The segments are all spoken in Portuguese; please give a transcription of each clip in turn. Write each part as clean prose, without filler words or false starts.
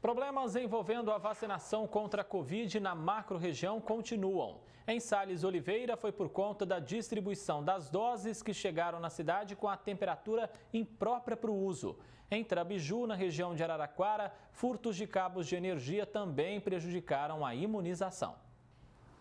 Problemas envolvendo a vacinação contra a Covid na macro-região continuam. Em Sales Oliveira foi por conta da distribuição das doses que chegaram na cidade com a temperatura imprópria para o uso. Em Trabiju, na região de Araraquara, furtos de cabos de energia também prejudicaram a imunização.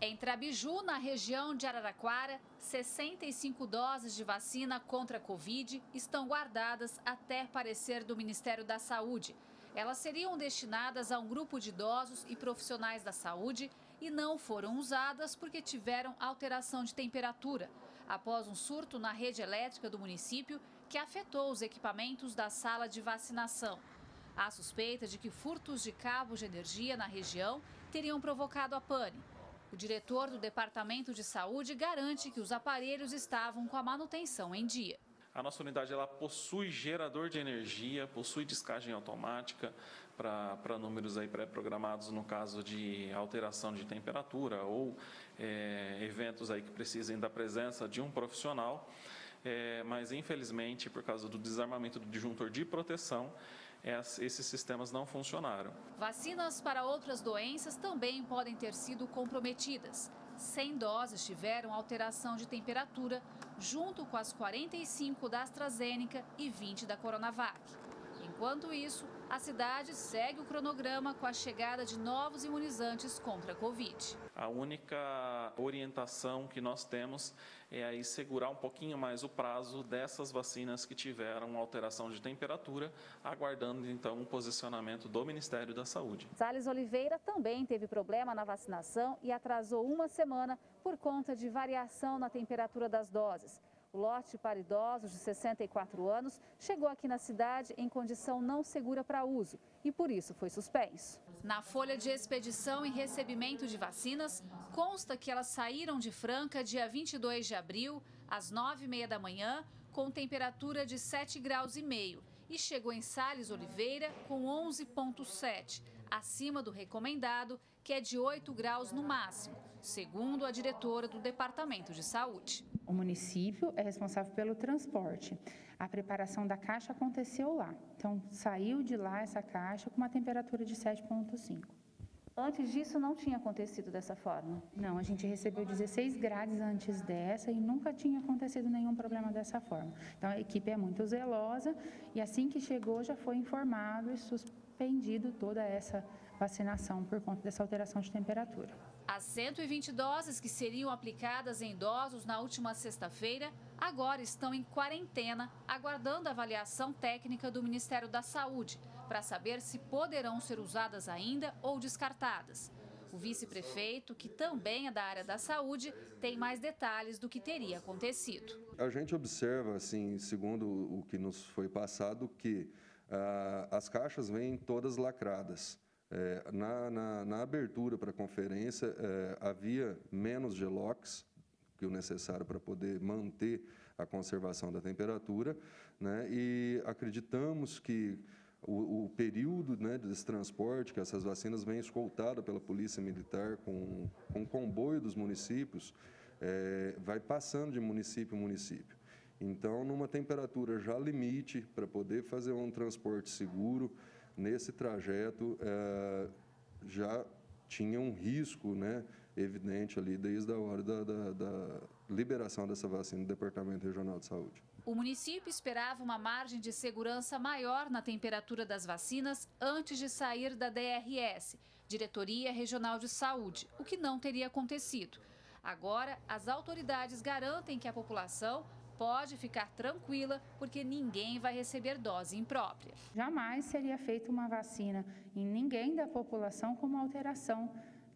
Em Trabiju, na região de Araraquara, 65 doses de vacina contra a Covid estão guardadas até parecer do Ministério da Saúde. Elas seriam destinadas a um grupo de idosos e profissionais da saúde e não foram usadas porque tiveram alteração de temperatura, após um surto na rede elétrica do município que afetou os equipamentos da sala de vacinação. Há suspeita de que furtos de cabos de energia na região teriam provocado a pane. O diretor do Departamento de Saúde garante que os aparelhos estavam com a manutenção em dia. A nossa unidade ela possui gerador de energia, possui descagem automática para números aí pré-programados no caso de alteração de temperatura ou eventos aí que precisem da presença de um profissional. Mas infelizmente, por causa do desarmamento do disjuntor de proteção, esses sistemas não funcionaram. Vacinas para outras doenças também podem ter sido comprometidas. 100 doses tiveram alteração de temperatura, junto com as 45 da AstraZeneca e 20 da Coronavac. Enquanto isso, a cidade segue o cronograma com a chegada de novos imunizantes contra a Covid. A única orientação que nós temos é aí segurar um pouquinho mais o prazo dessas vacinas que tiveram alteração de temperatura, aguardando então o posicionamento do Ministério da Saúde. Sales Oliveira também teve problema na vacinação e atrasou uma semana por conta de variação na temperatura das doses. O lote para idosos de 64 anos chegou aqui na cidade em condição não segura para uso e por isso foi suspenso. Na folha de expedição e recebimento de vacinas, consta que elas saíram de Franca dia 22 de abril, às 9h30 da manhã, com temperatura de 7,5 graus e chegou em Sales Oliveira com 11,7, acima do recomendado, que é de 8 graus no máximo, segundo a diretora do Departamento de Saúde. O município é responsável pelo transporte. A preparação da caixa aconteceu lá. Então, saiu de lá essa caixa com uma temperatura de 7,5. Antes disso, não tinha acontecido dessa forma? Não, a gente recebeu 16 grades antes dessa e nunca tinha acontecido nenhum problema dessa forma. Então, a equipe é muito zelosa e assim que chegou já foi informado e suspendido toda essa vacinação por conta dessa alteração de temperatura. As 120 doses que seriam aplicadas em idosos na última sexta-feira agora estão em quarentena, aguardando a avaliação técnica do Ministério da Saúde, para saber se poderão ser usadas ainda ou descartadas. O vice-prefeito, que também é da área da saúde, tem mais detalhes do que teria acontecido. A gente observa, assim, segundo o que nos foi passado, que as caixas vêm todas lacradas. Na abertura para a conferência, havia menos gelox que o necessário para poder manter a conservação da temperatura, né? E acreditamos que o período, né, desse transporte, que essas vacinas vêm escoltadas pela Polícia Militar com comboio dos municípios, vai passando de município em município. Então, numa temperatura já limite, para poder fazer um transporte seguro, nesse trajeto já tinha um risco, né, evidente ali desde a hora da liberação dessa vacina do Departamento Regional de Saúde. O município esperava uma margem de segurança maior na temperatura das vacinas antes de sair da DRS, Diretoria Regional de Saúde, o que não teria acontecido. Agora, as autoridades garantem que a população pode ficar tranquila porque ninguém vai receber dose imprópria. Jamais seria feita uma vacina em ninguém da população com uma alteração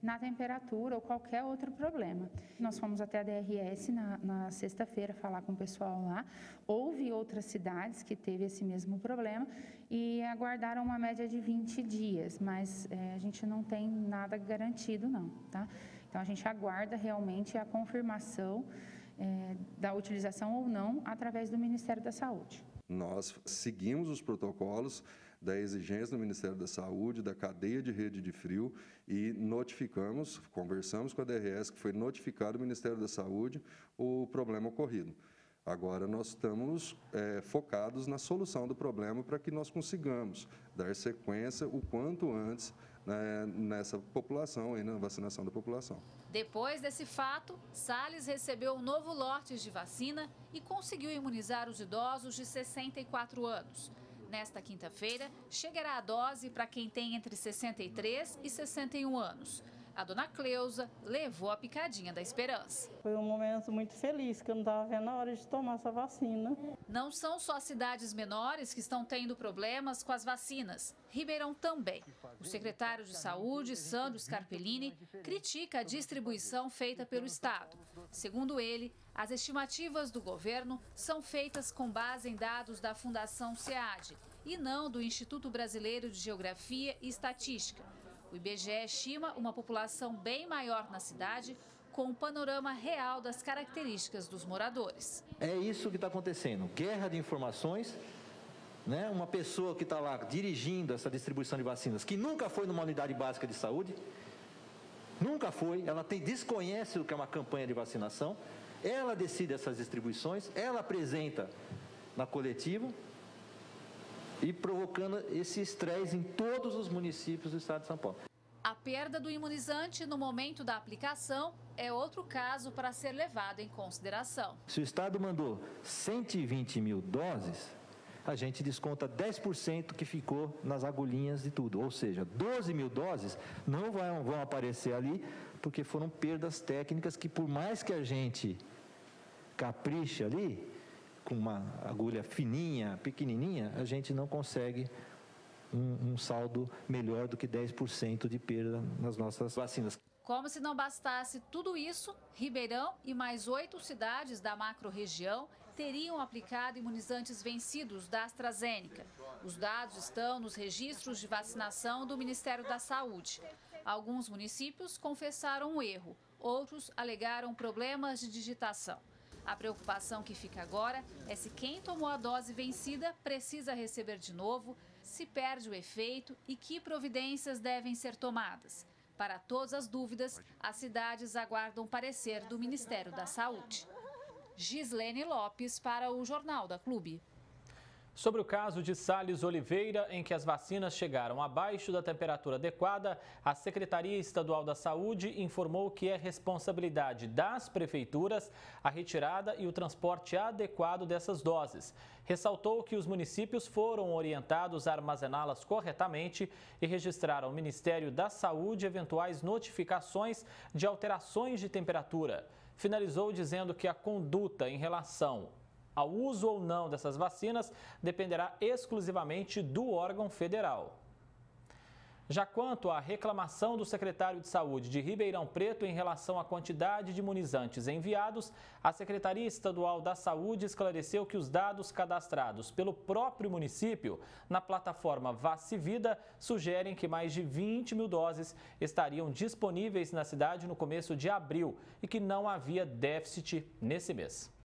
na temperatura ou qualquer outro problema. Nós fomos até a DRS na sexta-feira falar com o pessoal lá. Houve outras cidades que teve esse mesmo problema e aguardaram uma média de 20 dias, mas a gente não tem nada garantido não, tá? Então a gente aguarda realmente a confirmação da utilização ou não através do Ministério da Saúde. Nós seguimos os protocolos da exigência do Ministério da Saúde, da cadeia de rede de frio e conversamos com a DRS, que foi notificado ao Ministério da Saúde o problema ocorrido. Agora nós estamos focados na solução do problema para que nós consigamos dar sequência o quanto antes nessa população, na vacinação da população. Depois desse fato, Salles recebeu um novo lote de vacina e conseguiu imunizar os idosos de 64 anos. Nesta quinta-feira, chegará a dose para quem tem entre 63 e 61 anos. A dona Cleusa levou a picadinha da esperança. Foi um momento muito feliz, que eu não estava vendo a hora de tomar essa vacina. Não são só cidades menores que estão tendo problemas com as vacinas. Ribeirão também. O secretário de Saúde, Sandro Scarpellini, critica a distribuição feita pelo Estado. Segundo ele, as estimativas do governo são feitas com base em dados da Fundação SEAD e não do Instituto Brasileiro de Geografia e Estatística. O IBGE estima uma população bem maior na cidade, com um panorama real das características dos moradores. É isso que está acontecendo, guerra de informações, né? Uma pessoa que está lá dirigindo essa distribuição de vacinas, que nunca foi numa unidade básica de saúde, nunca foi, ela desconhece o que é uma campanha de vacinação, ela decide essas distribuições, ela apresenta na coletiva, e provocando esse estresse em todos os municípios do estado de São Paulo. A perda do imunizante no momento da aplicação é outro caso para ser levado em consideração. Se o estado mandou 120 mil doses, a gente desconta 10% que ficou nas agulhinhas de tudo. Ou seja, 12 mil doses não vão aparecer ali, porque foram perdas técnicas que, por mais que a gente capriche ali, com uma agulha fininha, pequenininha, a gente não consegue um saldo melhor do que 10% de perda nas nossas vacinas. Como se não bastasse tudo isso, Ribeirão e mais 8 cidades da macro-região teriam aplicado imunizantes vencidos da AstraZeneca. Os dados estão nos registros de vacinação do Ministério da Saúde. Alguns municípios confessaram um erro, outros alegaram problemas de digitação. A preocupação que fica agora é se quem tomou a dose vencida precisa receber de novo, se perde o efeito e que providências devem ser tomadas. Para todas as dúvidas, as cidades aguardam parecer do Ministério da Saúde. Gislene Lopes para o Jornal da Clube. Sobre o caso de Salles Oliveira, em que as vacinas chegaram abaixo da temperatura adequada, a Secretaria Estadual da Saúde informou que é responsabilidade das prefeituras a retirada e o transporte adequado dessas doses. Ressaltou que os municípios foram orientados a armazená-las corretamente e registraram ao Ministério da Saúde eventuais notificações de alterações de temperatura. Finalizou dizendo que a conduta em relação ao uso ou não dessas vacinas dependerá exclusivamente do órgão federal. Já quanto à reclamação do secretário de Saúde de Ribeirão Preto em relação à quantidade de imunizantes enviados, a Secretaria Estadual da Saúde esclareceu que os dados cadastrados pelo próprio município na plataforma Vacivida sugerem que mais de 20 mil doses estariam disponíveis na cidade no começo de abril e que não havia déficit nesse mês.